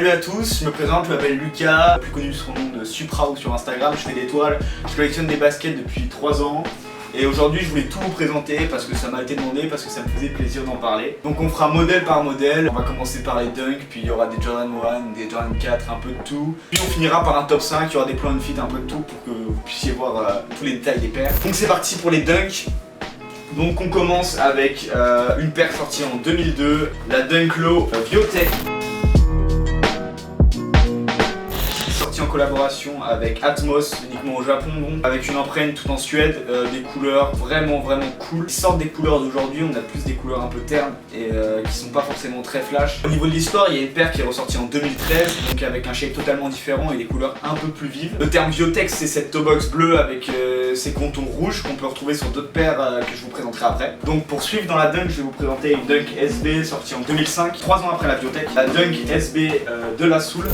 Salut à tous, je me présente, je m'appelle Lucas, plus connu sous son nom de Supra ou sur Instagram. Je fais des toiles, je collectionne des baskets depuis 3 ans. Et aujourd'hui je voulais tout vous présenter parce que ça m'a été demandé, parce que ça me faisait plaisir d'en parler. Donc on fera modèle par modèle, on va commencer par les Dunk, puis il y aura des Jordan 1, des Jordan 4, un peu de tout. Puis on finira par un top 5, il y aura des plans de fit, un peu de tout pour que vous puissiez voir tous les détails des paires. Donc c'est parti pour les Dunk. Donc on commence avec une paire sortie en 2002, la Dunk Low Viotech. En collaboration avec Atmos, uniquement au Japon, avec une empreinte tout en Suède, des couleurs vraiment cool. Ils sortent des couleurs d'aujourd'hui, on a plus des couleurs un peu ternes et qui sont pas forcément très flash. Au niveau de l'histoire, il y a une paire qui est ressortie en 2013, donc avec un shape totalement différent et des couleurs un peu plus vives. Le terme Viotech, c'est cette toe box bleue avec ses contours rouges qu'on peut retrouver sur d'autres paires que je vous présenterai après. Donc pour suivre dans la Dunk, je vais vous présenter une Dunk SB sortie en 2005, 3 ans après la Viotech. La Dunk SB de la Soul.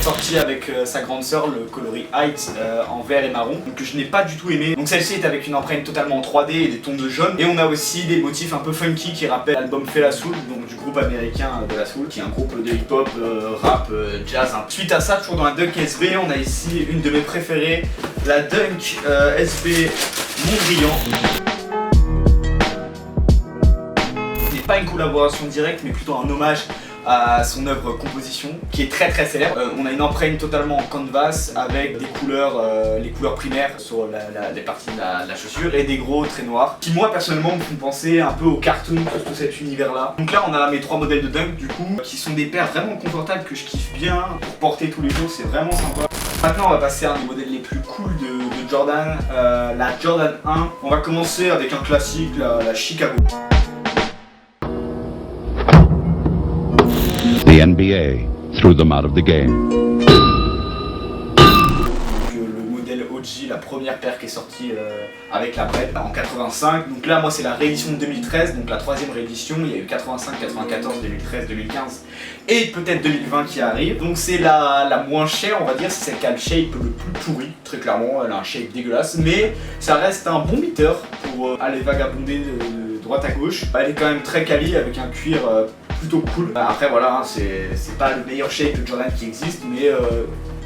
Sorti avec sa grande sœur, le coloris Height en vert et marron, donc que je n'ai pas du tout aimé. Donc celle-ci est avec une empreinte totalement en 3D et des tons de jaune. Et on a aussi des motifs un peu funky qui rappellent l'album Fait la Soul, donc du groupe américain de la Soul, qui est un groupe de hip-hop, rap, jazz. Suite à ça, toujours dans la Dunk SB, on a ici une de mes préférées, la Dunk SB Montbriand. Ce n'est pas une collaboration directe, mais plutôt un hommage à son œuvre composition qui est très célèbre. On a une empreinte totalement en canvas avec des couleurs, les couleurs primaires sur les parties de la chaussure et des gros traits noirs qui moi personnellement me font penser un peu au cartoon, tout cet univers là. Donc là on a mes 3 modèles de Dunk du coup qui sont des paires vraiment confortables que je kiffe bien pour porter tous les jours, c'est vraiment sympa. Maintenant on va passer à un des modèles les plus cool de Jordan, la Jordan 1. On va commencer avec un classique, la Chicago. The NBA threw them out of the game. Le modèle OG, la première paire qui est sortie avec la Bread en 85. Donc là, moi, c'est la réédition de 2013, donc la 3e réédition. Il y a eu 85, 94, 2013, 2015 et peut-être 2020 qui arrive. Donc c'est la moins chère, on va dire. C'est celle qui a le shape le plus pourri, très clairement. Elle a un shape dégueulasse, mais ça reste un bon beater pour aller vagabonder de droite à gauche. Elle est quand même très quali avec un cuir plutôt cool. Après voilà, hein, c'est pas le meilleur shape de Jordan qui existe, mais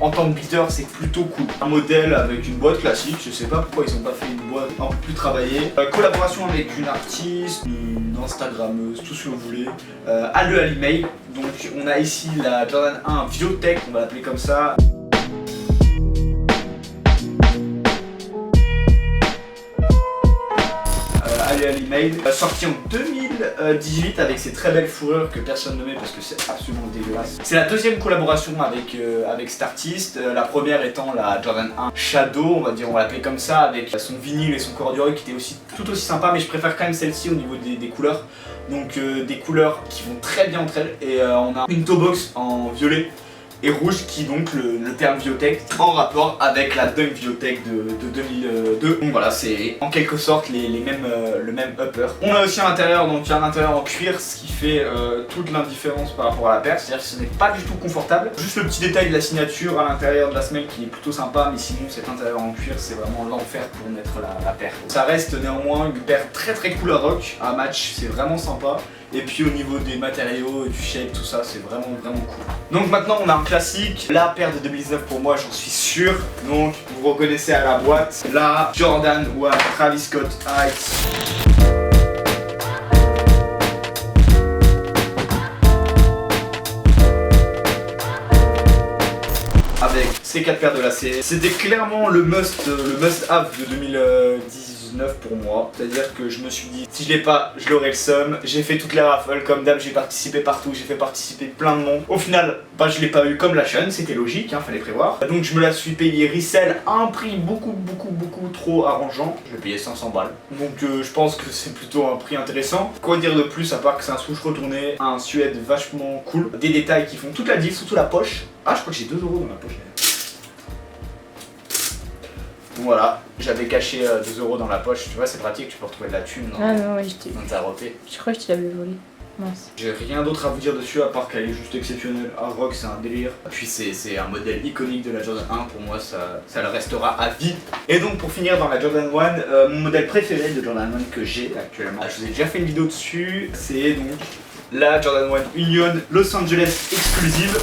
en tant que beater c'est plutôt cool. Un modèle avec une boîte classique, je sais pas pourquoi ils ont pas fait une boîte un peu plus travaillée. Collaboration avec une artiste, une instagrammeuse, tout ce que vous voulez, Ali Mail. Donc on a ici la Jordan 1 Viotech, on va l'appeler comme ça. Ali Mail, sorti en 2018 avec ces très belles fourrures que personne ne met parce que c'est absolument dégueulasse. C'est la 2e collaboration avec cet artiste, la première étant la Jordan 1 Shadow, on va l'appeler comme ça, avec son vinyle et son corduroy qui était aussi tout aussi sympa, mais je préfère quand même celle-ci au niveau des couleurs. Donc des couleurs qui vont très bien entre elles, et on a une toe box en violet et rouge qui donc le terme Viotech en rapport avec la Dunk Viotech de 2002. Donc voilà, c'est en quelque sorte le même upper. On a aussi à l'intérieur, donc il y a un intérieur en cuir, ce qui fait toute l'indifférence par rapport à la paire, c'est-à-dire que ce n'est pas du tout confortable. Juste le petit détail de la signature à l'intérieur de la semelle qui est plutôt sympa, mais sinon cet intérieur en cuir c'est vraiment l'enfer pour mettre la paire. Ça reste néanmoins une paire très cool à rock, à match, c'est vraiment sympa. Et puis au niveau des matériaux, du shape, tout ça, c'est vraiment cool. Donc maintenant on a un classique, la paire de 2019 pour moi, j'en suis sûr. Donc vous reconnaissez à la boîte, la Jordan 1 Travis Scott Heights. Avec ces 4 paires de lacets. C'était clairement le must-have de 2019 pour moi. C'est-à-dire que je me suis dit, si je l'ai pas, je l'aurai le seum. J'ai fait toutes les raffles, comme d'hab, j'ai participé partout, j'ai fait participer plein de monde. Au final, je l'ai pas eu comme la chaîne, c'était logique, hein, fallait prévoir. Donc je me la suis payé resell à un prix beaucoup trop arrangeant. Je l'ai payé 500 balles. Donc je pense que c'est plutôt un prix intéressant. Quoi dire de plus à part que c'est un souche retourné, un suède vachement cool. Des détails qui font toute la diff, surtout la poche. Ah, je crois que j'ai 2 € dans la poche. Voilà, j'avais caché 2 € dans la poche, tu vois, c'est pratique, tu peux retrouver de la thune dans, dans ta repée. Je crois que je te l'avais volé. Mince. J'ai rien d'autre à vous dire dessus à part qu'elle est juste exceptionnelle. Hard rock, c'est un délire. Puis c'est un modèle iconique de la Jordan 1, pour moi ça le restera à vie. Et donc pour finir dans la Jordan 1, mon modèle préféré de Jordan 1 que j'ai actuellement, je vous ai déjà fait une vidéo dessus, c'est donc la Jordan 1 Union Los Angeles exclusive.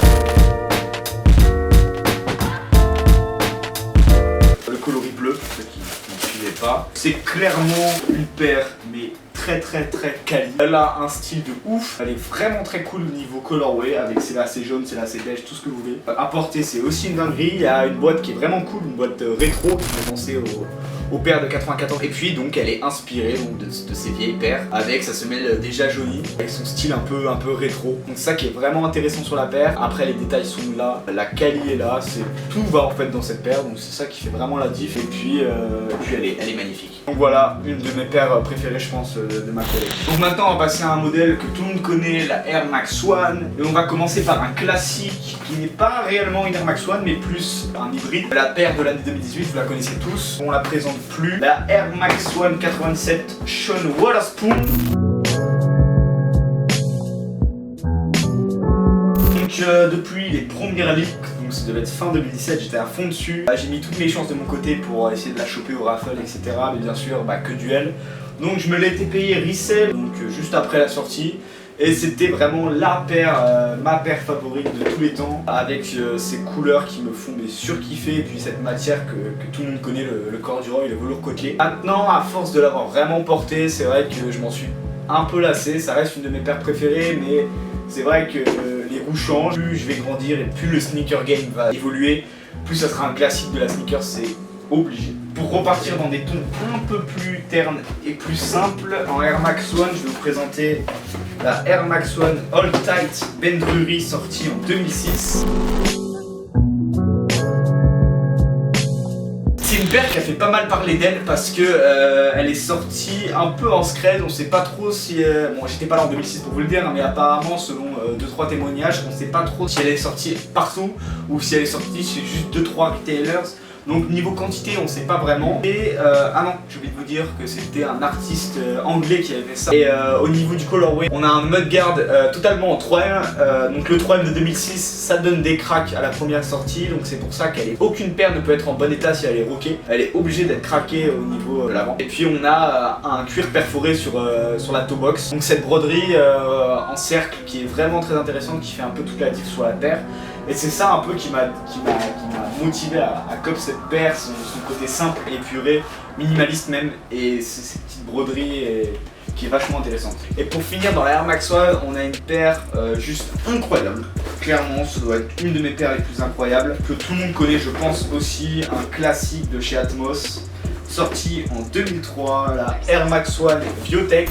Le coloris bleu pour ceux qui ne suivaient pas. C'est clairement une paire mais très quali. Elle a un style de ouf, elle est vraiment très cool au niveau colorway avec ses lacets jaunes, ses lacets beige, tout ce que vous voulez. À porter c'est aussi une dinguerie, il y a une boîte qui est vraiment cool, une boîte rétro qui fait penser aux paires de 94. Et puis donc elle est inspirée donc, de ces vieilles paires avec sa semelle déjà jaunie, avec son style un peu rétro. Donc ça qui est vraiment intéressant sur la paire. Après les détails sont là, la quali est là, tout va en fait dans cette paire, donc c'est ça qui fait vraiment la diff. Et puis elle est magnifique. Donc voilà, une de mes paires préférées je pense de ma collection. Donc maintenant on va passer à un modèle que tout le monde connaît, la Air Max 1. Et on va commencer par un classique qui n'est pas réellement une Air Max 1 mais plus un hybride. La paire de l'année 2018, vous la connaissez tous, on la présente plus. La Air Max 1 87 Sean Wotherspoon. Donc depuis les premières leaks, donc ça devait être fin 2017, j'étais à fond dessus. J'ai mis toutes mes chances de mon côté pour essayer de la choper au raffle, etc. Mais bien sûr, que duel. Donc je me l'ai été payé resell, donc juste après la sortie. Et c'était vraiment la paire, ma paire favorite de tous les temps, avec ces couleurs qui me font surkiffer, et puis cette matière que tout le monde connaît, le corduroy, le velours côtelé. Maintenant, à force de l'avoir vraiment porté, c'est vrai que je m'en suis un peu lassé, ça reste une de mes paires préférées, mais c'est vrai que les roues changent, plus je vais grandir et plus le sneaker game va évoluer, plus ça sera un classique de la sneaker, c'est obligé. Pour repartir dans des tons un peu plus ternes et plus simples, en Air Max 1, je vais vous présenter la Air Max 1 All Tight Ben Drury sortie en 2006. C'est une paire qui a fait pas mal parler d'elle parce que elle est sortie un peu en scred, on sait pas trop si... bon, j'étais pas là en 2006 pour vous le dire, hein, mais apparemment selon 2-3 témoignages, on sait pas trop si elle est sortie partout ou si elle est sortie chez juste 2-3 retailers. Donc niveau quantité on sait pas vraiment. Et ah non, j'ai oublié de vous dire que c'était un artiste anglais qui avait fait ça. Et au niveau du colorway, on a un mudguard totalement en 3M. Donc le 3M de 2006, ça donne des cracks à la première sortie. Donc c'est pour ça aucune paire ne peut être en bon état si elle est roquée. Elle est obligée d'être craquée au niveau de l'avant. Et puis on a un cuir perforé sur la toe box. Donc cette broderie en cercle qui est vraiment très intéressante, qui fait un peu toute la diff sur la paire. Et c'est ça un peu qui m'a motivé à cop cette paire, son côté simple, épuré, minimaliste même, et ces petites broderies qui est vachement intéressante. Et pour finir dans la Air Max 1, on a une paire juste incroyable. Clairement, ça doit être une de mes paires les plus incroyables, que tout le monde connaît, je pense aussi, un classique de chez Atmos, sorti en 2003, la Air Max 1 Biotech.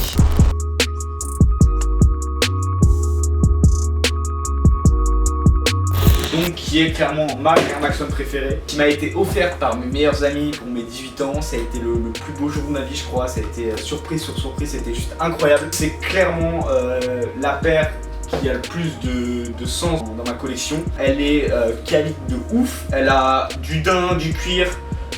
Donc qui est clairement ma Air Max 1 préférée, qui m'a été offerte par mes meilleurs amis pour mes 18 ans. Ça a été le plus beau jour de ma vie je crois, ça a été surprise sur surprise, c'était juste incroyable. C'est clairement la paire qui a le plus de sens dans ma collection. Elle est quali de ouf, elle a du daim, du cuir,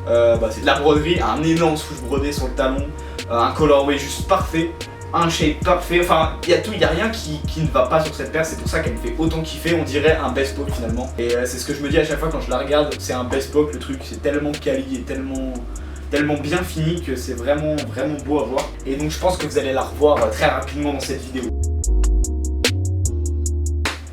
c'est de la broderie, un énorme swoosh brodé sur le talon, un colorway juste parfait. Un shape parfait, enfin il y a tout, il n'y a rien qui ne va pas sur cette paire, c'est pour ça qu'elle me fait autant kiffer, on dirait un bespoke finalement. Et c'est ce que je me dis à chaque fois quand je la regarde, c'est un bespoke le truc, c'est tellement quali et tellement bien fini que c'est vraiment beau à voir. Et donc je pense que vous allez la revoir très rapidement dans cette vidéo.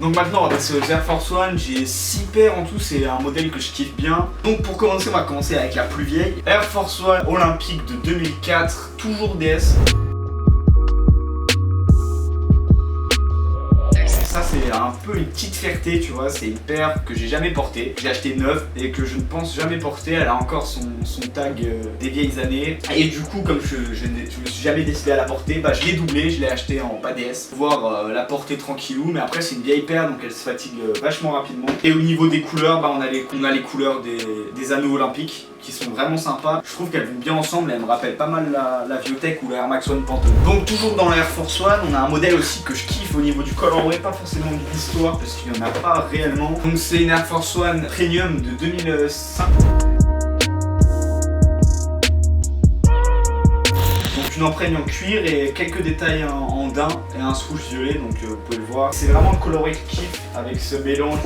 Donc maintenant on va passer aux Air Force 1, j'ai 6 paires en tout, c'est un modèle que je kiffe bien. Donc pour commencer on va commencer avec la plus vieille, Air Force 1 Olympique de 2004, toujours DS. Ça c'est un peu une petite fierté, tu vois, c'est une paire que j'ai jamais portée. J'ai acheté neuve et que je ne pense jamais porter, elle a encore son tag des vieilles années. Et du coup comme je me suis jamais décidé à la porter, je l'ai doublé, je l'ai acheté en pas DS, pour pouvoir la porter tranquillou. Mais après c'est une vieille paire donc elle se fatigue vachement rapidement. Et au niveau des couleurs, on a les couleurs des anneaux olympiques qui sont vraiment sympas. Je trouve qu'elles vont bien ensemble, elles me rappellent pas mal la Biotech ou la Air Max 1 Pantone. Donc toujours dans la Air Force 1, on a un modèle aussi que je kiffe au niveau du colorway, pas forcément de l'histoire parce qu'il n'y en a pas réellement. Donc c'est une Air Force 1 Premium de 2005. Donc une empreinte en cuir et quelques détails en daim et un swoosh violet, donc vous pouvez le voir. C'est vraiment le colorway que je kiffe avec ce mélange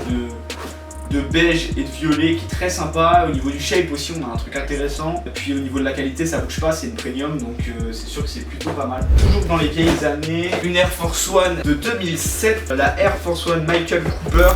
de de beige et de violet qui est très sympa. Au niveau du shape aussi, on a un truc intéressant. Et puis au niveau de la qualité, ça bouge pas, c'est une premium, donc c'est sûr que c'est plutôt pas mal. Toujours dans les vieilles années, une Air Force One de 2007, la Air Force One Michael Cooper.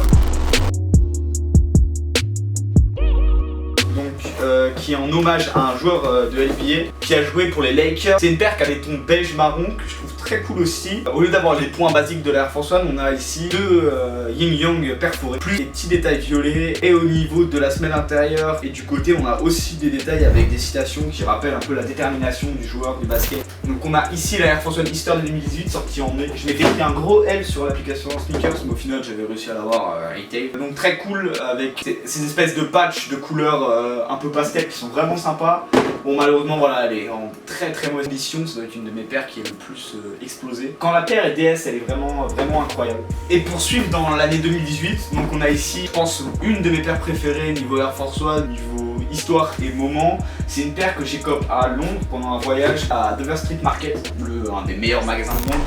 Qui est en hommage à un joueur de NBA qui a joué pour les Lakers. C'est une paire qui a des tons beige marron que je trouve très cool aussi. Au lieu d'avoir les points basiques de l'Air Force One, on a ici deux yin yang perforés, plus des petits détails violets. Et au niveau de la semelle intérieure et du côté, on a aussi des détails avec des citations qui rappellent un peu la détermination du joueur du basket. Donc on a ici la Air Force One Easter 2018 sortie en mai. Je m'étais pris un gros L sur l'application Sneakers, mais au final j'avais réussi à l'avoir retail. Donc très cool avec ces espèces de patchs de couleurs un peu pastel qui sont vraiment sympas. Bon, malheureusement voilà, elle est en très mauvaise condition, ça doit être une de mes paires qui est le plus explosée. Quand la paire est DS, elle est vraiment incroyable. Et pour suivre dans l'année 2018, donc on a ici, je pense, une de mes paires préférées niveau Air Force One, niveau histoire et moment. C'est une paire que j'écope à Londres pendant un voyage à Dover Street Market, un des meilleurs magasins du monde.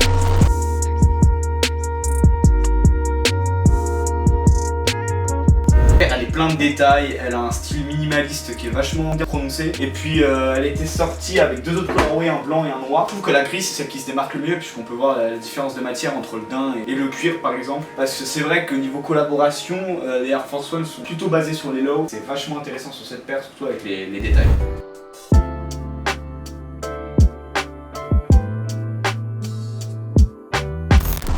Elle est plein de détails, elle a un style minimaliste qui est vachement bien prononcé. Et puis elle était sortie avec deux autres colorways, un blanc et un noir. Je trouve que la grise c'est celle qui se démarque le mieux puisqu'on peut voir la différence de matière entre le daim et le cuir par exemple. Parce que c'est vrai que niveau collaboration, les Air Force One sont plutôt basés sur les lows. C'est vachement intéressant sur cette paire, surtout avec les détails.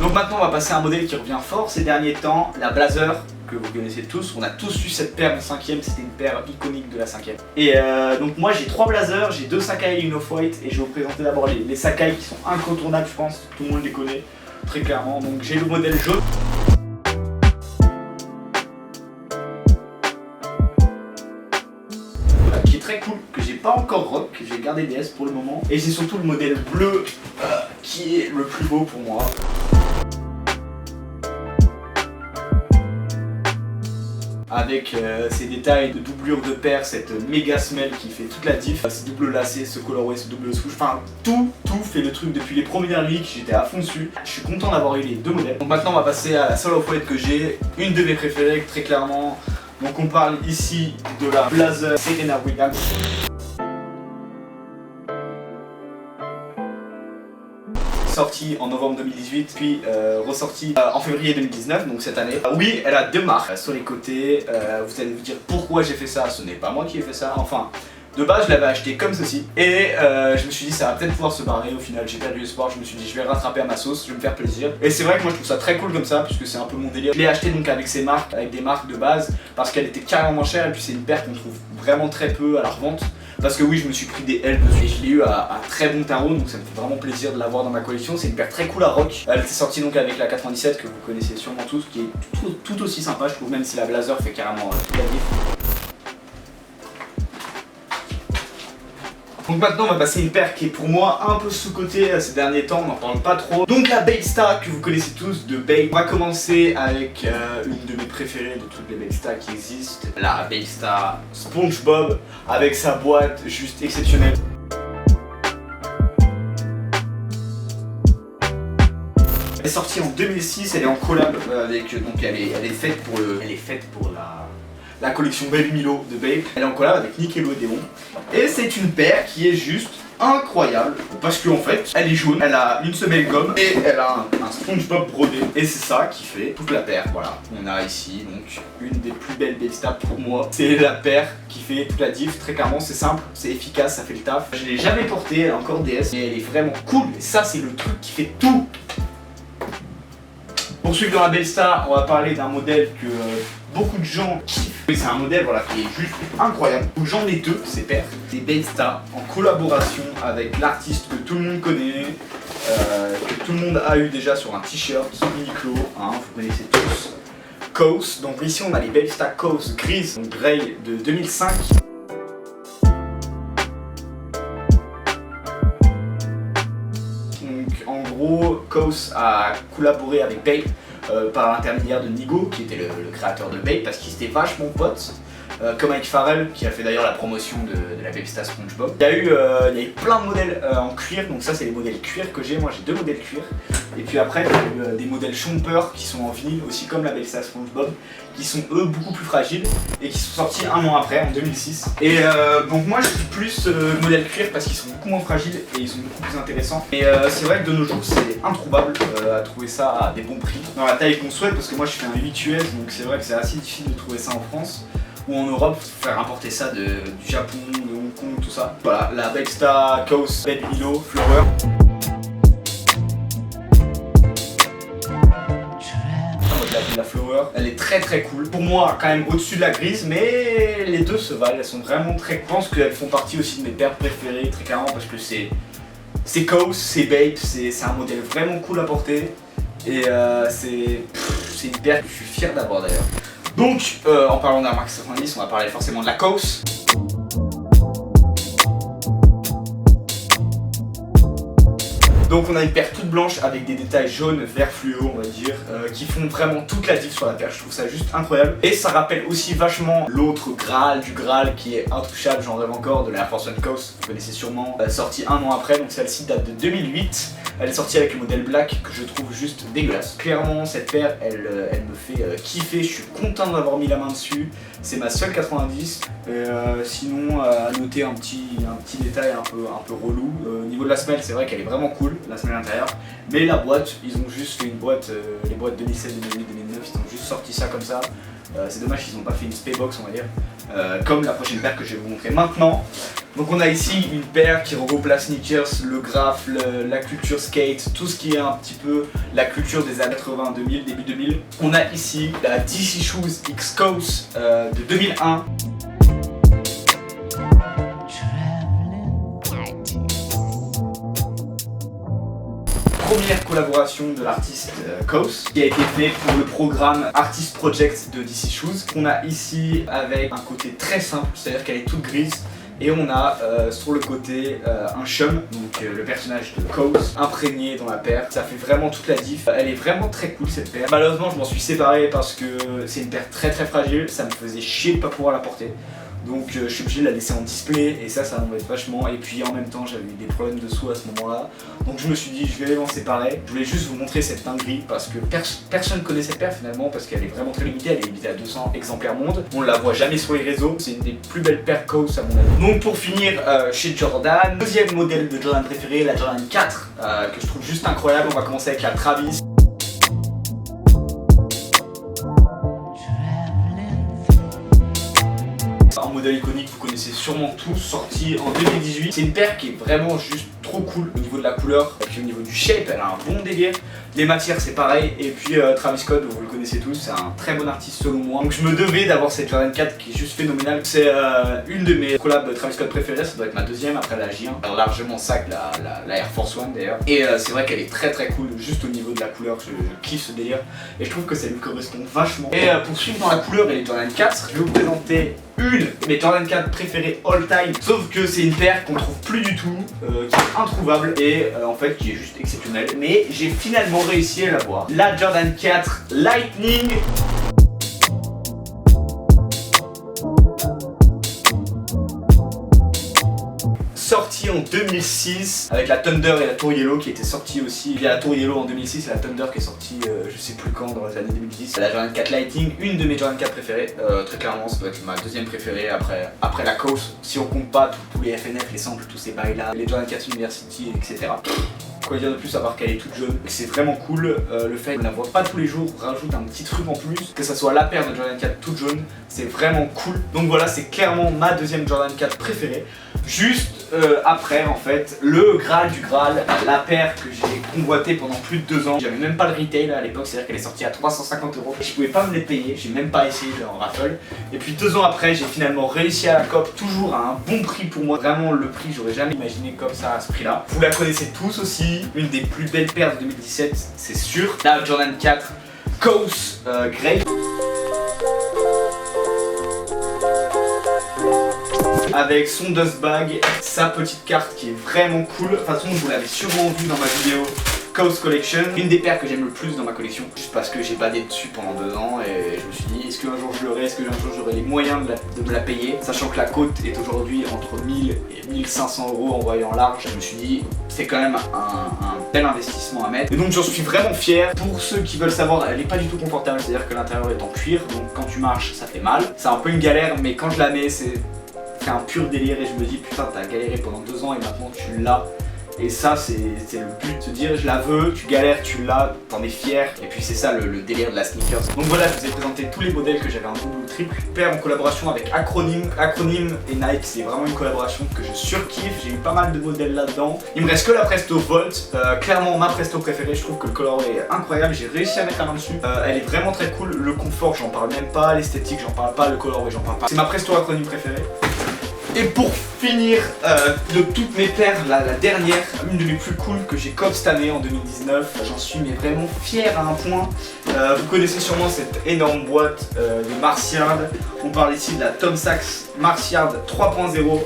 Donc maintenant on va passer à un modèle qui revient fort ces derniers temps, la Blazer, que vous connaissez tous. On a tous eu cette paire en 5ème, c'était une paire iconique de la 5ème. Et donc moi j'ai 3 Blazers, j'ai 2 Sacai et une Off-White, et je vais vous présenter d'abord les Sacai qui sont incontournables, je pense, tout le monde les connaît très clairement. Donc j'ai le modèle jaune. Qui est très cool, que j'ai pas encore rock, que j'ai gardé DS pour le moment. Et j'ai surtout le modèle bleu qui est le plus beau pour moi. Avec ces détails de doublure de paire, cette méga semelle qui fait toute la diff, ces doubles lacets, ce colorway, ce double souche, enfin tout fait le truc depuis les premières weeks, j'étais à fond dessus. Je suis content d'avoir eu les deux modèles. Donc maintenant on va passer à la seule Off-White que j'ai, une de mes préférées très clairement. Donc on parle ici de la Blazer Serena Williams. Sortie en novembre 2018, puis ressortie en février 2019, donc cette année. Oui, elle a deux marques sur les côtés. Vous allez vous dire pourquoi j'ai fait ça, ce n'est pas moi qui ai fait ça. Enfin, de base je l'avais acheté comme ceci. Et je me suis dit ça va peut-être pouvoir se barrer. Au final j'ai perdu espoir, je me suis dit je vais le rattraper à ma sauce, je vais me faire plaisir. Et c'est vrai que moi je trouve ça très cool comme ça, puisque c'est un peu mon délire. Je l'ai acheté donc avec ces marques, avec des marques de base, parce qu'elle était carrément moins chère. Et puis c'est une paire qu'on trouve vraiment très peu à la revente. Parce que oui, je me suis pris des L dessus et je l'ai eu à très bon tarot, donc ça me fait vraiment plaisir de l'avoir dans ma collection. C'est une paire très cool à rock. Elle était sortie donc avec la 97 que vous connaissez sûrement tous, qui est tout aussi sympa, je trouve, même si la Blazer fait carrément toute la diff. Donc maintenant on va passer à une paire qui est pour moi un peu sous-cotée ces derniers temps, on n'en parle pas trop. Donc la Baystar que vous connaissez tous de Babe. On va commencer avec une de mes préférées de toutes les Baystar qui existent, la Baystar SpongeBob avec sa boîte juste exceptionnelle. Elle est sortie en 2006, elle est en collab avec, donc elle est faite pour la collection Baby Milo de Babe. Elle est en collab avec Nickelodeon. Et c'est une paire qui est juste incroyable parce qu'en fait elle est jaune, elle a une semelle gomme et elle a un SpongeBob brodé. Et c'est ça qui fait toute la paire. Voilà, on a ici donc une des plus belles Baystar pour moi. C'est la paire qui fait toute la diff. Très clairement, c'est simple, c'est efficace, ça fait le taf. Je l'ai jamais portée, elle est encore DS, mais elle est vraiment cool. Et ça c'est le truc qui fait tout. Pour suivre dans la Baystar, on va parler d'un modèle que beaucoup de gens kiffent. C'est un modèle voilà, qui est juste incroyable. Donc j'en ai deux, ces paires. Des Baystar en collaboration avec l'artiste que tout le monde connaît, que tout le monde a eu déjà sur un t-shirt, Uniqlo, hein, vous connaissez tous. Kaws. Donc ici on a les Baystar Kaws grises, donc Grey de 2005. En gros, Kaws a collaboré avec Babe par l'intermédiaire de Nigo, qui était le créateur de Babe, parce qu'ils étaient vachement potes. comme avec Pharrell qui a fait d'ailleurs la promotion de la Pepsta SpongeBob. Il y a eu plein de modèles en cuir, donc ça c'est les modèles cuir que j'ai, moi j'ai 2 modèles cuir. Et puis après il y a eu des modèles Chomper qui sont en vinyle aussi comme la Pepsta SpongeBob, qui sont eux beaucoup plus fragiles et qui sont sortis un an après en 2006. Et donc moi je suis plus modèle cuir parce qu'ils sont beaucoup moins fragiles et ils sont beaucoup plus intéressants. Et c'est vrai que de nos jours c'est introuvable à trouver ça à des bons prix dans la taille qu'on souhaite, parce que moi je fais un 8 US donc c'est vrai que c'est assez difficile de trouver ça en France ou en Europe, faire importer ça du Japon, de Hong Kong, tout ça. Voilà, la Bellstar Kaos Bed Willow Flower. La Flower, elle est très très cool. Pour moi, quand même au-dessus de la grise, mais les deux se valent. Elles sont vraiment très. Je pense qu'elles font partie aussi de mes paires préférées, très clairement, parce que c'est Kaos, c'est Babe, c'est un modèle vraiment cool à porter. Et c'est une paire que je suis fier d'avoir d'ailleurs. Donc, en parlant d'Air Max 90, on va parler forcément de la Kaos. Donc on a une paire toute blanche avec des détails jaunes, vert fluo on va dire, qui font vraiment toute la diff sur la paire, je trouve ça juste incroyable. Et ça rappelle aussi vachement l'autre Graal du Graal qui est intouchable, j'en rêve encore, de la Air Force One Kaos, vous connaissez sûrement, sortie un an après, donc celle-ci date de 2008. Elle est sortie avec le modèle black que je trouve juste dégueulasse. Clairement cette paire elle me fait kiffer, je suis content d'avoir mis la main dessus. C'est ma seule 90. Sinon à noter un petit détail un peu relou. Au niveau de la semelle c'est vrai qu'elle est vraiment cool, la semelle intérieure. Mais la boîte, ils ont juste fait une boîte, les boîtes 2016, 2008, 2009, ils ont juste sorti ça comme ça. C'est dommage qu'ils n'ont pas fait une spaybox on va dire, comme la prochaine paire que je vais vous montrer maintenant. Donc on a ici une paire qui regroupe la sneakers, le graph, la culture skate, tout ce qui est un petit peu la culture des années 80, 2000, début 2000. On a ici la DC Shoes X Kaos de 2001. Première collaboration de l'artiste Kaos qui a été fait pour le programme Artist Project de DC Shoes. On a ici avec un côté très simple, c'est-à-dire qu'elle est toute grise. Et on a sur le côté un chum, donc le personnage de Kaos, imprégné dans la paire. Ça fait vraiment toute la diff. Elle est vraiment très cool cette paire. Malheureusement je m'en suis séparé parce que c'est une paire très très fragile. Ça me faisait chier de pas pouvoir la porter. Donc je suis obligé de la laisser en display et ça m'embête vachement. Et puis en même temps j'avais eu des problèmes de sous à ce moment-là. Donc je me suis dit je vais m'en séparer. Je voulais juste vous montrer cette dinguerie parce que personne connaît cette paire finalement parce qu'elle est vraiment très limitée. Elle est limitée à 200 exemplaires monde. On ne la voit jamais sur les réseaux. C'est une des plus belles paires Kaos à mon avis. Donc pour finir chez Jordan, deuxième modèle de Jordan préféré, la Jordan 4 que je trouve juste incroyable. On va commencer avec la Travis. Un modèle iconique, vous connaissez sûrement tous, sorti en 2018. C'est une paire qui est vraiment juste trop cool au niveau de la couleur et puis au niveau du shape, elle a un bon délire. Les matières c'est pareil et puis Travis Scott, vous le connaissez tous, c'est un très bon artiste selon moi. Donc je me devais d'avoir cette Jordan 4 qui est juste phénoménale. C'est une de mes collabs Travis Scott préférées, ça doit être ma deuxième après la J1. Alors largement ça que la Air Force One d'ailleurs. Et c'est vrai qu'elle est très très cool juste au niveau de la couleur, je kiffe ce délire et je trouve que ça lui correspond vachement. Et pour suivre dans la couleur et les Jordan 4, je vais vous présenter une de mes Jordan 4 préférées all time, sauf que c'est une paire qu'on trouve plus du tout, qui est introuvable et en fait qui est juste exceptionnelle, mais j'ai finalement réussi à l'avoir. La Jordan 4 Lightning. Sortie en 2006 avec la Thunder et la Tour Yellow qui était sortie aussi. Il y a la Tour Yellow en 2006 et la Thunder qui est sortie je sais plus quand dans les années 2010. La Jordan 4 Lightning, une de mes Jordan 4 préférées. Très clairement ça doit être ma deuxième préférée après la Kaos. Si on compte pas tous les FNF, les samples, tous ces bails là, les Jordan 4 University etc. Quoi dire de plus à part qu'elle est toute jaune. C'est vraiment cool, le fait qu'on la voit pas tous les jours rajoute un petit truc en plus, que ça soit la paire de Jordan 4 toute jaune, c'est vraiment cool. Donc voilà, c'est clairement ma deuxième Jordan 4 préférée. Juste après en fait, le Graal du Graal, la paire que j'ai convoitée pendant plus de 2 ans. J'avais même pas le retail à l'époque, c'est-à-dire qu'elle est sortie à 350 €. Je pouvais pas me les payer, j'ai même pas essayé en raffle. Et puis 2 ans après, j'ai finalement réussi à la COP, toujours à un bon prix pour moi. Vraiment le prix, j'aurais jamais imaginé comme ça à ce prix-là. Vous la connaissez tous aussi, une des plus belles paires de 2017, c'est sûr. La Jordan 4 Kaos Grey. Avec son dust bag, sa petite carte qui est vraiment cool. De toute façon, vous l'avez sûrement vu dans ma vidéo Coast Collection, une des paires que j'aime le plus dans ma collection, juste parce que j'ai badé dessus pendant 2 ans et je me suis dit est-ce qu'un jour je l'aurai, est-ce qu'un jour j'aurai les moyens de me la payer, sachant que la côte est aujourd'hui entre 1000 et 1500 € en voyant large. Je me suis dit c'est quand même un bel investissement à mettre et donc j'en suis vraiment fier. Pour ceux qui veulent savoir, elle est pas du tout confortable, c'est-à-dire que l'intérieur est en cuir, donc quand tu marches ça fait mal, c'est un peu une galère, mais quand je la mets c'est un pur délire et je me dis putain t'as galéré pendant 2 ans et maintenant tu l'as. Et ça c'est le but, de se dire je la veux, tu galères, tu l'as, t'en es fier. Et puis c'est ça le délire de la sneakers. Donc voilà, je vous ai présenté tous les modèles que j'avais en double ou triple. Paire en collaboration avec Acronym et Nike, c'est vraiment une collaboration que je surkiffe. J'ai eu pas mal de modèles là-dedans. Il me reste que la Presto Volt, clairement ma Presto préférée. Je trouve que le colorway est incroyable, j'ai réussi à mettre la main dessus. Elle est vraiment très cool, le confort j'en parle même pas, l'esthétique j'en parle pas, le colorway j'en parle pas. C'est ma Presto Acronym préférée. Et pour finir, de toutes mes paires, la dernière, une de mes plus cool que j'ai cop cette année en 2019, j'en suis mais vraiment fier à un point. Vous connaissez sûrement cette énorme boîte de Martiard. On parle ici de la Tom Sachs Martiard 3.0.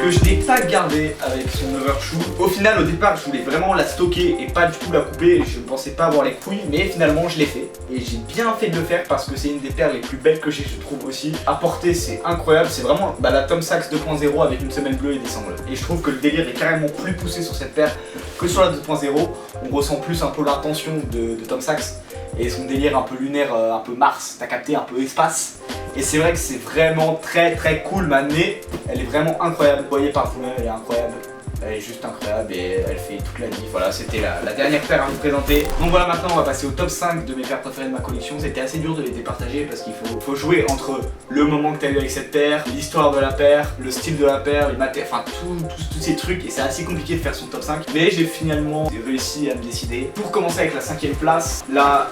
Que je n'ai pas gardé avec son overshoe. Au final, au départ, je voulais vraiment la stocker et pas du tout la couper. Je ne pensais pas avoir les couilles, mais finalement, je l'ai fait. Et j'ai bien fait de le faire parce que c'est une des paires les plus belles que j'ai, je trouve aussi. À porter, c'est incroyable. C'est vraiment la Tom Sachs 2.0 avec une semelle bleue et des sangles. Et je trouve que le délire est carrément plus poussé sur cette paire que sur la 2.0. On ressent plus un peu l'intention de Tom Sachs et son délire un peu lunaire, un peu Mars. T'as capté, un peu espace. Et c'est vrai que c'est vraiment très cool, ma nez, elle est vraiment incroyable. Vous voyez par vous-même, elle est incroyable. Elle est juste incroyable et elle fait toute la vie. Voilà, c'était la dernière paire à vous présenter. Donc voilà, maintenant on va passer au top 5 de mes paires préférées de ma collection. C'était assez dur de les départager parce qu'il faut jouer entre le moment que tu as eu avec cette paire, l'histoire de la paire, le style de la paire, les matériaux, enfin tous ces trucs. Et c'est assez compliqué de faire son top 5. Mais j'ai finalement réussi à me décider. Pour commencer avec la 5ème place, la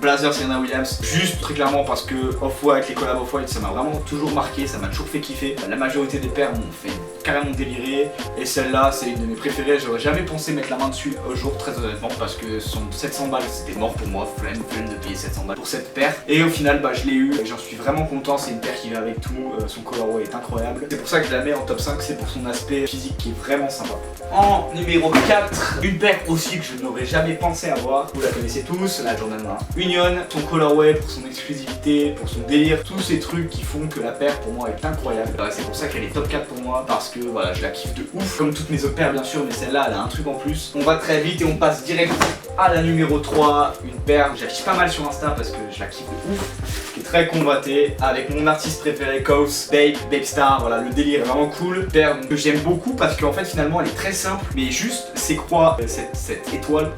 Blazer Serena Williams, juste très clairement parce que Off-White, les collabs Off-White, ça m'a vraiment toujours marqué, ça m'a toujours fait kiffer. La majorité des paires m'ont fait carrément délirer et celle-là c'est une de mes préférées. J'aurais jamais pensé mettre la main dessus au jour, très honnêtement, parce que son 700 balles c'était mort pour moi, flemme de payer 700 balles pour cette paire. Et au final je l'ai eu et j'en suis vraiment content, c'est une paire qui va avec tout, son colorway est incroyable. C'est pour ça que je la mets en top 5, c'est pour son aspect physique qui est vraiment sympa. En numéro 4, une paire aussi que je n'aurais jamais pensé avoir, vous la connaissez tous, la Jordan 1. Son colorway, pour son exclusivité, pour son délire, tous ces trucs qui font que la paire pour moi est incroyable. C'est pour ça qu'elle est top 4 pour moi, parce que voilà, je la kiffe de ouf, comme toutes mes autres paires bien sûr, mais celle-là elle a un truc en plus. On va très vite et on passe direct à la numéro 3, une paire que j'affiche pas mal sur Insta parce que je la kiffe de ouf, qui est très convoitée, avec mon artiste préféré Kaws, Babe Star. Voilà, le délire est vraiment cool. Paire que j'aime beaucoup parce qu'en fait finalement elle est très simple, mais juste c'est quoi cette étoile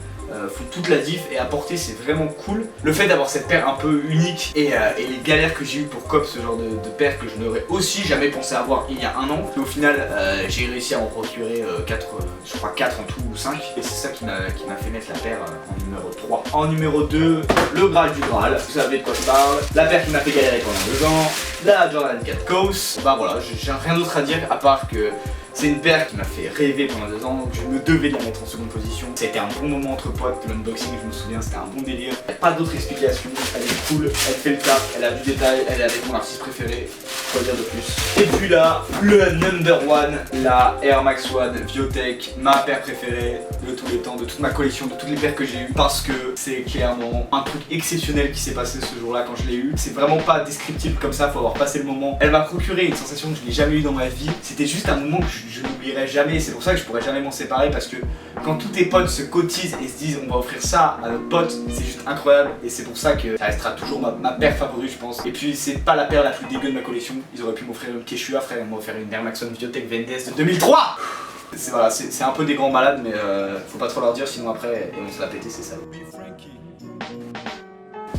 font toute la diff et à porter c'est vraiment cool. Le fait d'avoir cette paire un peu unique et les galères que j'ai eu pour cop ce genre de paire que je n'aurais aussi jamais pensé avoir il y a 1 an. Et au final j'ai réussi à en procurer 4, je crois 4 en tout ou 5. Et c'est ça qui m'a fait mettre la paire en numéro 3. En numéro 2, le Graal du Graal. Vous savez de quoi je parle. La paire qui m'a fait galérer pendant 2 ans. La Jordan 4 Kaws. Bah voilà, j'ai rien d'autre à dire à part que c'est une paire qui m'a fait rêver pendant 2 ans, donc je me devais de la mettre en seconde position. C'était un bon moment entre potes, l'unboxing je me souviens, c'était un bon délire. Il n'y a pas d'autre explication, elle est cool, elle fait le taf, elle a du détail, elle est avec mon artiste préféré, quoi dire de plus. Et puis là, le number 1, la Air Max One Viotech, ma paire préférée de tous les temps, de toute ma collection, de toutes les paires que j'ai eues, parce que c'est clairement un truc exceptionnel qui s'est passé ce jour-là quand je l'ai eu. C'est vraiment pas descriptible comme ça, faut avoir passé le moment. Elle m'a procuré une sensation que je n'ai jamais eu dans ma vie. C'était juste un moment que je n'oublierai jamais, c'est pour ça que je pourrais jamais m'en séparer, parce que quand tous tes potes se cotisent et se disent on va offrir ça à notre pote, c'est juste incroyable et c'est pour ça que ça restera toujours ma paire favorite je pense. Et puis c'est pas la paire la plus dégueu de ma collection, ils auraient pu m'offrir une Quechua, frère, ils m'ont offert une Air Max One Viotech Vendes de 2003. C'est un peu des grands malades, mais faut pas trop leur dire sinon après ils vont se la péter, c'est ça.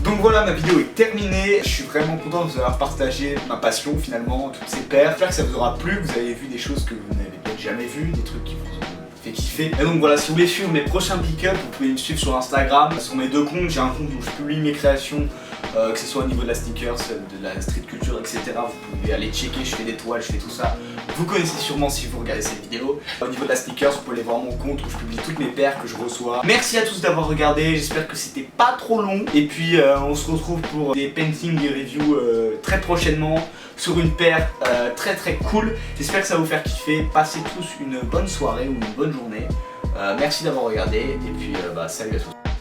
Donc voilà, ma vidéo est terminée. Je suis vraiment content de vous avoir partagé ma passion finalement, toutes ces paires. J'espère que ça vous aura plu, que vous avez vu des choses que vous n'avez peut-être jamais vues, des trucs qui vous ont fait kiffer. Et donc voilà, si vous voulez suivre mes prochains pick-up, vous pouvez me suivre sur Instagram. Sur mes 2 comptes, j'ai un compte où je publie mes créations, que ce soit au niveau de la sneakers, de la street culture, etc. Vous pouvez aller checker, je fais des toiles, je fais tout ça. Vous connaissez sûrement si vous regardez cette vidéo. Au niveau de la sneakers, vous pouvez aller voir mon compte où je publie toutes mes paires que je reçois. Merci à tous d'avoir regardé, j'espère que c'était pas trop long. Et puis on se retrouve pour des painting et reviews très prochainement. sur une paire très très cool. J'espère que ça va vous faire kiffer. Passez tous une bonne soirée ou une bonne journée. Merci d'avoir regardé et puis salut à tous.